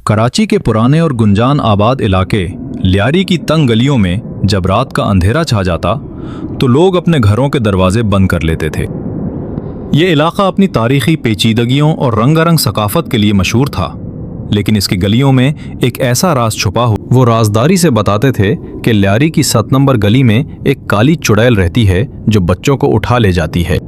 कराची के पुराने और गुंजान आबाद इलाके लियारी की तंग गलियों में जब रात का अंधेरा छा जाता तो लोग अपने घरों के दरवाजे बंद कर लेते थे। ये इलाका अपनी तारीखी पेचीदगियों और रंगारंग सकाफत के लिए मशहूर था, लेकिन इसकी गलियों में एक ऐसा राज छुपा हो। वो राजदारी से बताते थे कि लियारी की 7 नंबर गली में एक काली चुड़ैल रहती है जो बच्चों को उठा ले जाती है।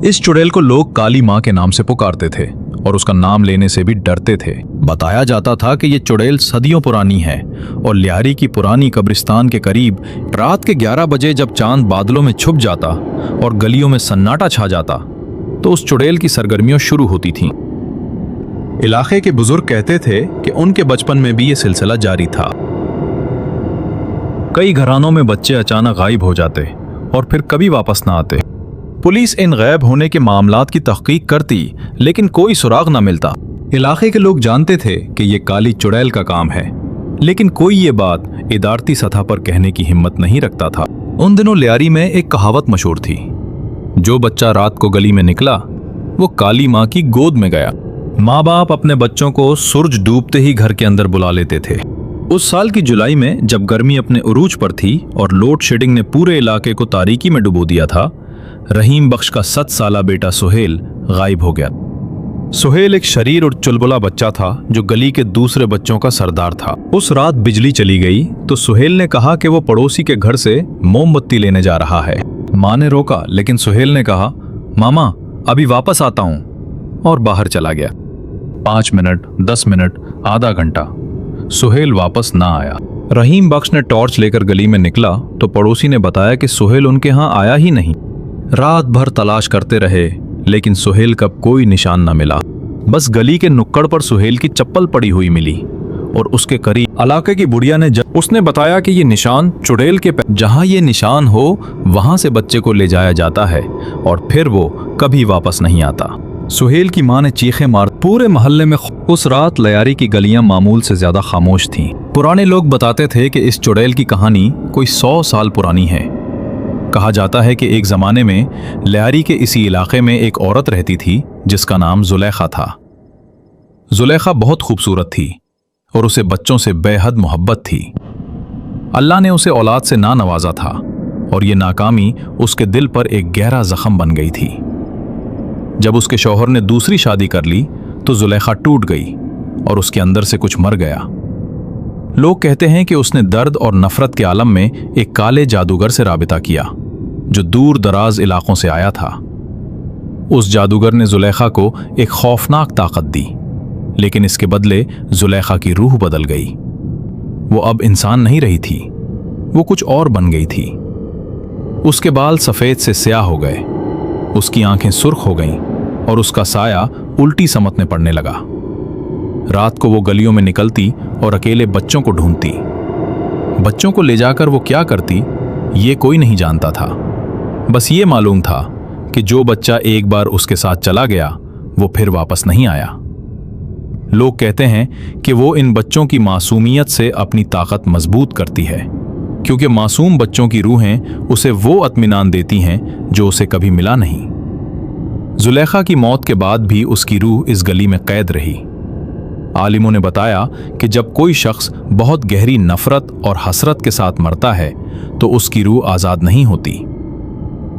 इस चुड़ैल को लोग काली माँ के नाम से पुकारते थे और उसका नाम लेने से भी डरते थे। बताया जाता था कि ये चुड़ैल सदियों पुरानी है और लियारी की पुरानी कब्रिस्तान के करीब रात के 11 बजे जब चांद बादलों में छुप जाता और गलियों में सन्नाटा छा जाता तो उस चुड़ैल की सरगर्मियां शुरू होती थीं। इलाके के बुजुर्ग कहते थे कि उनके बचपन में भी ये सिलसिला जारी था। कई घरानों में बच्चे अचानक गायब हो जाते और फिर कभी वापस ना आते। पुलिस इन गायब होने के मामलात की तहकीक करती, लेकिन कोई सुराग ना मिलता। इलाके के लोग जानते थे कि ये काली चुड़ैल का काम है, लेकिन कोई ये बात इदारती सतह पर कहने की हिम्मत नहीं रखता था। उन दिनों लियारी में एक कहावत मशहूर थी, जो बच्चा रात को गली में निकला वो काली माँ की गोद में गया। माँ बाप अपने बच्चों को सूरज डूबते ही घर के अंदर बुला लेते थे। उस साल की जुलाई में जब गर्मी अपने उरूज पर थी और लोड शेडिंग ने पूरे इलाके को तारीकी में डुबो दिया था, रहीम बख्श का 7 साला बेटा सुहेल गायब हो गया। सुहेल एक शरीर और चुलबुला बच्चा था जो गली के दूसरे बच्चों का सरदार था। उस रात बिजली चली गई तो सुहेल ने कहा कि वो पड़ोसी के घर से मोमबत्ती लेने जा रहा है। माँ ने रोका, लेकिन सुहेल ने कहा, मामा अभी वापस आता हूँ, और बाहर चला गया। 5 मिनट, 10 मिनट, आधा घंटा, सुहेल वापस ना आया। रहीम बख्श ने टॉर्च लेकर गली में निकला तो पड़ोसी ने बताया कि सुहेल उनके यहाँ आया ही नहीं। रात भर तलाश करते रहे, लेकिन सुहेल का कोई निशान न मिला। बस गली के नुक्कड़ पर सुहेल की चप्पल पड़ी हुई मिली और उसके करीब इलाके की बुढ़िया ने उसने बताया कि ये निशान चुड़ैल के जहां ये निशान हो वहां से बच्चे को ले जाया जाता है और फिर वो कभी वापस नहीं आता। सुहेल की मां ने चीखें मार। पूरे मोहल्ले में उस रात लियारी की गलियां मामूल से ज्यादा खामोश थीं। पुराने लोग बताते थे कि इस चुड़ैल की कहानी कोई 100 साल पुरानी है। कहा जाता है कि एक जमाने में लियारी के इसी इलाके में एक औरत रहती थी जिसका नाम जुलेखा था। जुलेखा बहुत खूबसूरत थी और उसे बच्चों से बेहद मोहब्बत थी। अल्लाह ने उसे औलाद से ना नवाजा था और ये नाकामी उसके दिल पर एक गहरा जख्म बन गई थी। जब उसके शौहर ने दूसरी शादी कर ली तो जुलेखा टूट गई और उसके अंदर से कुछ मर गया। लोग कहते हैं कि उसने दर्द और नफरत के आलम में एक काले जादूगर से राबिता किया जो दूर दराज इलाकों से आया था। उस जादूगर ने जुलेखा को एक खौफनाक ताकत दी, लेकिन इसके बदले जुलेखा की रूह बदल गई। वो अब इंसान नहीं रही थी, वो कुछ और बन गई थी। उसके बाल सफेद से स्याह हो गए, उसकी आंखें सुर्ख हो गईं और उसका साया उल्टी समतने पड़ने लगा। रात को वो गलियों में निकलती और अकेले बच्चों को ढूंढती। बच्चों को ले जाकर वो क्या करती ये कोई नहीं जानता था। बस ये मालूम था कि जो बच्चा एक बार उसके साथ चला गया वो फिर वापस नहीं आया। लोग कहते हैं कि वो इन बच्चों की मासूमियत से अपनी ताकत मजबूत करती है, क्योंकि मासूम बच्चों की रूहें उसे वो इत्मीनान देती हैं जो उसे कभी मिला नहीं। जुलेखा की मौत के बाद भी उसकी रूह इस गली में कैद रही। आलिमों ने बताया कि जब कोई शख्स बहुत गहरी नफरत और हसरत के साथ मरता है तो उसकी रूह आज़ाद नहीं होती।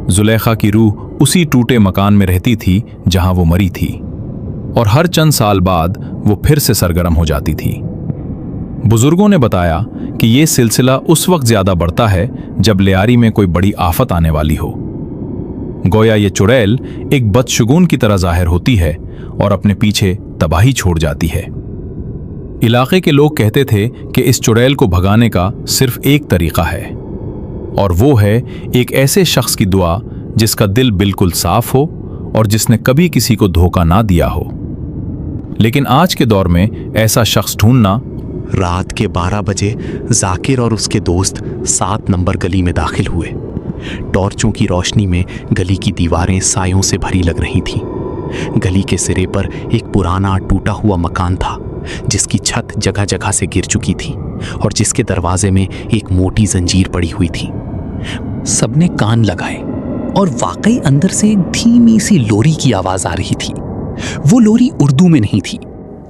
जुलेखा की रूह उसी टूटे मकान में रहती थी जहां वो मरी थी और हर चंद साल बाद वो फिर से सरगर्म हो जाती थी। बुजुर्गों ने बताया कि ये सिलसिला उस वक्त ज्यादा बढ़ता है जब लियारी में कोई बड़ी आफत आने वाली हो। गोया ये चुड़ैल एक बदशगुन की तरह जाहिर होती है और अपने पीछे तबाही छोड़ जाती है। इलाके के लोग कहते थे कि इस चुड़ैल को भगाने का सिर्फ एक तरीका है, और वो है एक ऐसे शख्स की दुआ जिसका दिल बिल्कुल साफ हो और जिसने कभी किसी को धोखा ना दिया हो। लेकिन आज के दौर में ऐसा शख्स ढूंढना। रात के 12 बजे जाकिर और उसके दोस्त 7 नंबर गली में दाखिल हुए। टॉर्चों की रोशनी में गली की दीवारें सायों से भरी लग रही थीं। गली के सिरे पर एक पुराना टूटा हुआ मकान था जिसकी छत जगह जगह से गिर चुकी थी और जिसके दरवाजे में एक मोटी जंजीर पड़ी हुई थी। सबने कान लगाए और वाकई अंदर से एक धीमी सी लोरी की आवाज आ रही थी। वो लोरी उर्दू में नहीं थी,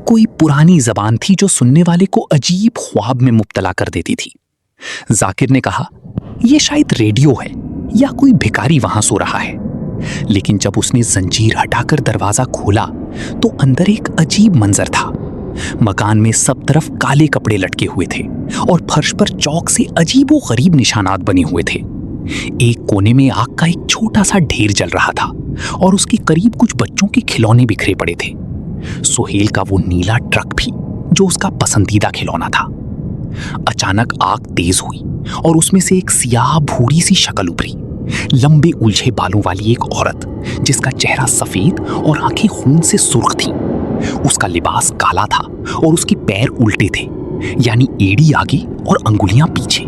कोई पुरानी जबान थी जो सुनने वाले को अजीब ख्वाब में मुब्तला कर देती थी। जाकिर ने कहा, यह शायद रेडियो है या कोई भिखारी वहां सो रहा है। लेकिन जब उसने जंजीर हटाकर दरवाजा खोला तो अंदर एक अजीब मंजर था। मकान में सब तरफ काले कपड़े लटके हुए थे और फर्श पर चौक से अजीबो गरीब निशानात बने हुए थे। एक कोने में आग का एक छोटा सा ढेर जल रहा था और उसके करीब कुछ बच्चों के खिलौने बिखरे पड़े थे। सुहेल का वो नीला ट्रक भी, जो उसका पसंदीदा खिलौना था। अचानक आग तेज हुई और उसमें से एक सियाह भूरी सी शक्ल उभरी। लंबे उलझे बालों वाली एक औरत, जिसका चेहरा सफेद और आंखें खून से सुर्ख थीं। उसका लिबास काला था और उसके पैर उल्टे थे, यानी एड़ी आगे और अंगुलियां पीछे।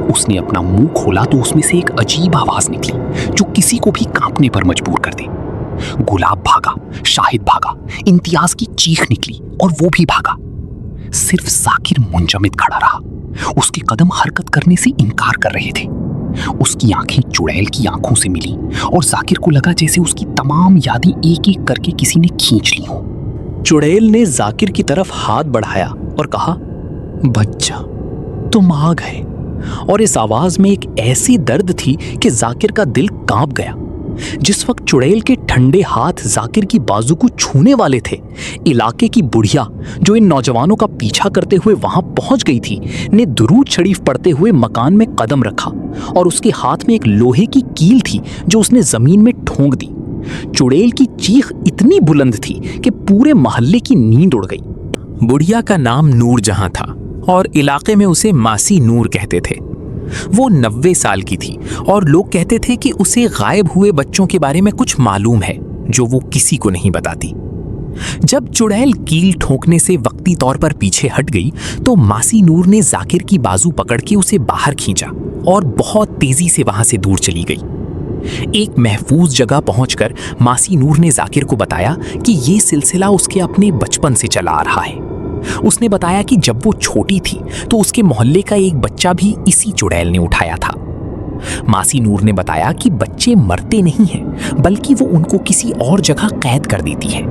उसने अपना मुंह खोला तो उसमें से एक अजीब आवाज निकली जो किसी को भी कांपने पर मजबूर कर दे। गुलाब भागा, शाहिद भागा, इम्तियाज की चीख निकली और वो भी भागा। सिर्फ जाकिर मुंजमद खड़ा रहा। उसके कदम हरकत करने से इनकार कर रहे थे। उसकी आंखें चुड़ैल की आंखों से मिली और जाकिर को लगा जैसे उसकी तमाम यादें एक एक करके किसी ने खींच ली हो। चुड़ैल ने जाकिर की तरफ हाथ बढ़ाया और कहा, बच्चा तुम आ गए। और इस आवाज में एक ऐसी दर्द थी कि जाकिर का दिल कांप गया। जिस वक्त चुड़ैल के ठंडे हाथ जाकिर की बाजू को छूने वाले थे, इलाके की बुढ़िया जो इन नौजवानों का पीछा करते हुए वहां पहुंच गई थी, ने दुरूद शरीफ पढ़ते हुए मकान में कदम रखा और उसके हाथ में एक लोहे की कील थी जो उसने जमीन में ठोंक दी। चुड़ैल की चीख इतनी बुलंद थी कि पूरे मोहल्ले की नींद उड़ गई। बुढ़िया का नाम नूर जहां था और इलाके में उसे मासी नूर कहते थे। वो 90 साल की थी और लोग कहते थे कि उसे गायब हुए बच्चों के बारे में कुछ मालूम है जो वो किसी को नहीं बताती। जब चुड़ैल कील ठोकने से वक्ती तौर पर पीछे हट गई तो मासी नूर ने जाकिर की बाजू पकड़ के उसे बाहर खींचा और बहुत तेजी से वहां से दूर चली गई। एक महफूज जगह पहुंचकर मासी नूर ने जाकिर को बताया कि ये सिलसिला उसके अपने बचपन से चला आ रहा है। उसने बताया कि जब वो छोटी थी तो उसके मोहल्ले का एक बच्चा भी इसी चुड़ैल ने उठाया था। मासी नूर ने बताया कि बच्चे मरते नहीं हैं, बल्कि वो उनको किसी और जगह कैद कर देती है।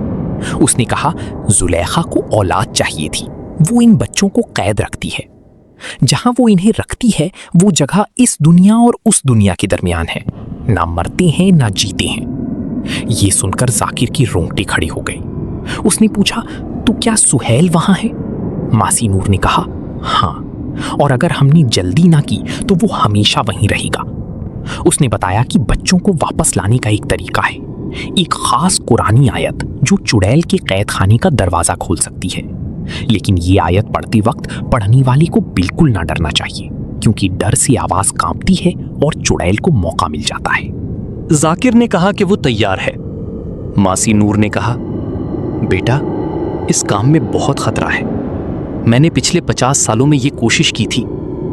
उसने कहा, जुलेखा को औलाद चाहिए थी, वो इन बच्चों को कैद रखती है। जहां वो इन्हें रखती है वो जगह इस दुनिया और उस दुनिया के दरमियान है, ना मरते हैं ना जीते हैं। ये सुनकर जाकिर की रोंगटे खड़ी हो गई। उसने पूछा, तो क्या सुहेल वहां है? मासी नूर ने कहा, हाँ, और अगर हमने जल्दी ना की तो वो हमेशा वहीं रहेगा। उसने बताया कि बच्चों को वापस लाने का एक तरीका है, एक खास कुरानी आयत जो चुड़ैल के कैद खाने का दरवाजा खोल सकती है। लेकिन ये आयत पढ़ते वक्त पढ़ने वाले को बिल्कुल ना डरना चाहिए, क्योंकि डर से आवाज कांपती है और चुड़ैल को मौका मिल जाता है। जाकिर ने कहा कि वो तैयार है। मासी नूर ने कहा, बेटा, इस काम में बहुत खतरा है। मैंने पिछले 50 सालों में ये कोशिश की थी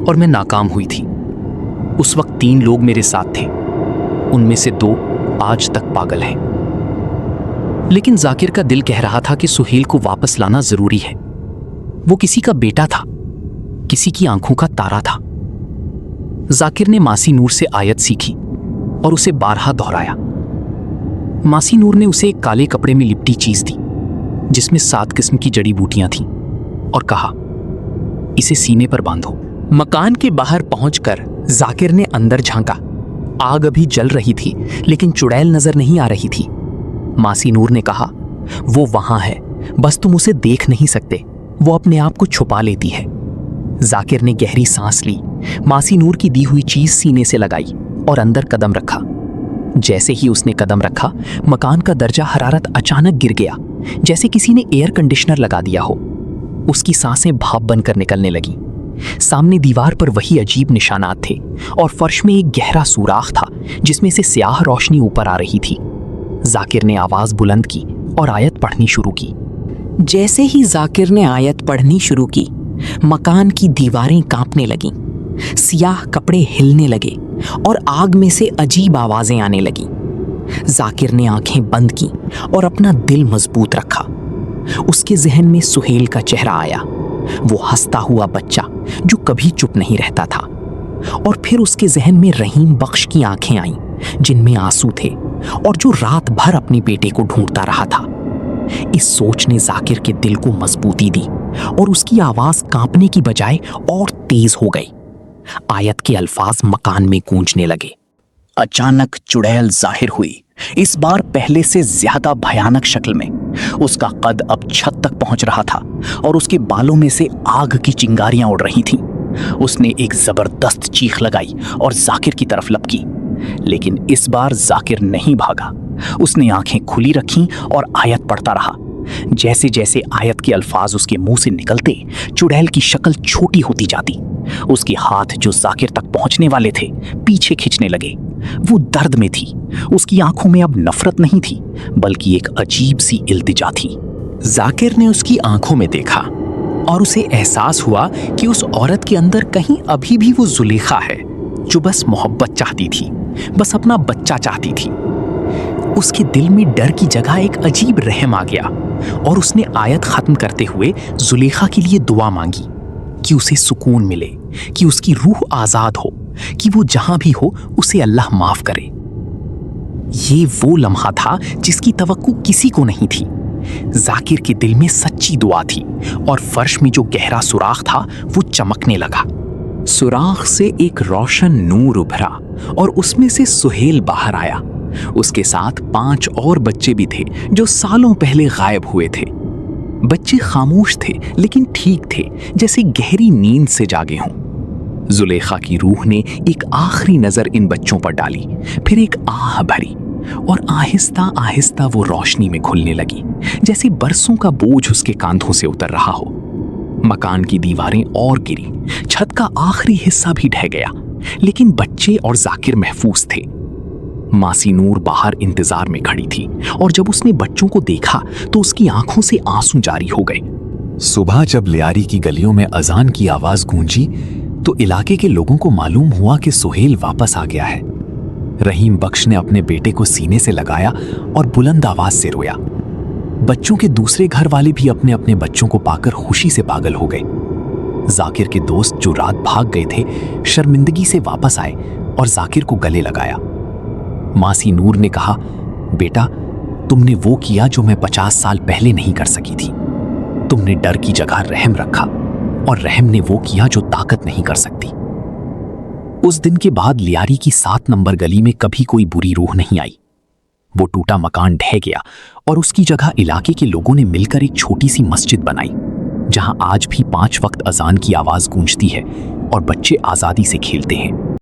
और मैं नाकाम हुई थी। उस वक्त 3 लोग मेरे साथ थे, उनमें से 2 आज तक पागल हैं। लेकिन जाकिर का दिल कह रहा था कि सुहेल को वापस लाना जरूरी है। वो किसी का बेटा था, किसी की आंखों का तारा था। जाकिर ने मासी नूर से आयत सीखी और उसे 12 दोहराया। मासी नूर ने उसे एक काले कपड़े में लिपटी चीज दी जिसमें 7 किस्म की जड़ी बूटियां थीं और कहा, इसे सीने पर बांधो। मकान के बाहर पहुंचकर जाकिर ने अंदर झांका। आग अभी जल रही थी लेकिन चुड़ैल नजर नहीं आ रही थी। मासी नूर ने कहा, वो वहां है, बस तुम उसे देख नहीं सकते, वो अपने आप को छुपा लेती है। जाकिर ने गहरी सांस ली, मासी नूर की दी हुई चीज सीने से लगाई और अंदर कदम रखा। जैसे ही उसने कदम रखा, मकान का दर्जा हरारत अचानक गिर गया, जैसे किसी ने एयर कंडीशनर लगा दिया हो। उसकी सांसें भाप बनकर निकलने लगी। सामने दीवार पर वही अजीब निशानात थे और फर्श में एक गहरा सुराख था जिसमें से स्याह रोशनी ऊपर आ रही थी। जाकिर ने आवाज बुलंद की और आयत पढ़नी शुरू की। जैसे ही जाकिर ने आयत पढ़नी शुरू की, मकान की दीवारें कांपने लगीं, सियाह कपड़े हिलने लगे और आग में से अजीब आवाजें आने लगीं। जाकिर ने आंखें बंद की और अपना दिल मजबूत रखा। उसके जहन में सुहेल का चेहरा आया, वो हंसता हुआ बच्चा जो कभी चुप नहीं रहता था। और फिर उसके जहन में रहीम बख्श की आंखें आईं जिनमें आंसू थे और जो रात भर अपने बेटे को ढूंढता रहा था। इस सोच ने जाकिर के दिल को मजबूती दी और उसकी आवाज कांपने की बजाय और तेज हो गई। आयत के अल्फाज मकान में गूंजने लगे। अचानक चुड़ैल जाहिर हुई, इस बार पहले से ज्यादा भयानक शक्ल में। उसका कद अब छत तक पहुंच रहा था और उसके बालों में से आग की चिंगारियां उड़ रही थीं। उसने एक जबरदस्त चीख लगाई और जाकिर की तरफ लपकी, लेकिन इस बार जाकिर नहीं भागा। उसने आंखें खुली रखीं और आयत पढ़ता रहा। जैसे जैसे आयत के अल्फाज उसके मुंह से निकलते, चुड़ैल की शक्ल छोटी होती जाती। उसके हाथ जो जाकिर तक पहुंचने वाले थे, पीछे खिंचने लगे। वो दर्द में थी। उसकी आंखों में अब नफरत नहीं थी, बल्कि एक अजीब सी इल्तिजा थी। जाकिर ने उसकी आंखों में देखा और उसे एहसास हुआ कि उस औरत के अंदर कहीं अभी भी वो जुलेखा है जो बस मोहब्बत चाहती थी, बस अपना बच्चा चाहती थी। उसके दिल में डर की जगह एक अजीब रहम आ गया और उसने आयत खत्म करते हुए जुलेखा के लिए दुआ मांगी कि उसे सुकून मिले, कि उसकी रूह आजाद हो, कि वो जहां भी हो उसे अल्लाह माफ करे। ये वो लम्हा था जिसकी तवक्को किसी को नहीं थी। जाकिर के दिल में सच्ची दुआ थी और फर्श में जो गहरा सुराख था वो चमकने लगा। सुराख से एक रोशन नूर उभरा और उसमें से सुहेल बाहर आया। उसके साथ 5 और बच्चे भी थे जो सालों पहले गायब हुए थे। बच्चे खामोश थे लेकिन ठीक थे, जैसे गहरी नींद से जागे हों। जुलेखा की रूह ने एक आखिरी नजर इन बच्चों पर डाली, फिर एक आह भरी और आहिस्ता आहिस्ता वो रोशनी में खुलने लगी, जैसे बरसों का बोझ उसके कांधों से उतर रहा हो। मकान की दीवारें और गिरी, छत का आखिरी हिस्सा भी ढह गया, लेकिन बच्चे और जाकिर महफूज थे। मासी नूर बाहर इंतजार में खड़ी थी और जब उसने बच्चों को देखा तो उसकी आंखों से आंसू जारी हो गए। सुबह जब लियारी की गलियों में अजान की आवाज गूंजी तो इलाके के लोगों को मालूम हुआ कि सुहेल वापस आ गया है। रहीम बख्श ने अपने बेटे को सीने से लगाया और बुलंद आवाज से रोया। बच्चों के दूसरे घर वाले भी अपने अपने बच्चों को पाकर खुशी से पागल हो गए। जाकिर के दोस्त जो रात भाग गए थे, शर्मिंदगी से वापस आए और जाकिर को गले लगाया। मासी नूर ने कहा, बेटा, तुमने वो किया जो मैं 50 साल पहले नहीं कर सकी थी। तुमने डर की जगह रहम रखा और रहम ने वो किया जो ताकत नहीं कर सकती। उस दिन के बाद लियारी की 7 नंबर गली में कभी कोई बुरी रूह नहीं आई। वो टूटा मकान ढह गया और उसकी जगह इलाके के लोगों ने मिलकर एक छोटी सी मस्जिद बनाई, जहां आज भी 5 वक्त अजान की आवाज गूंजती है और बच्चे आजादी से खेलते हैं।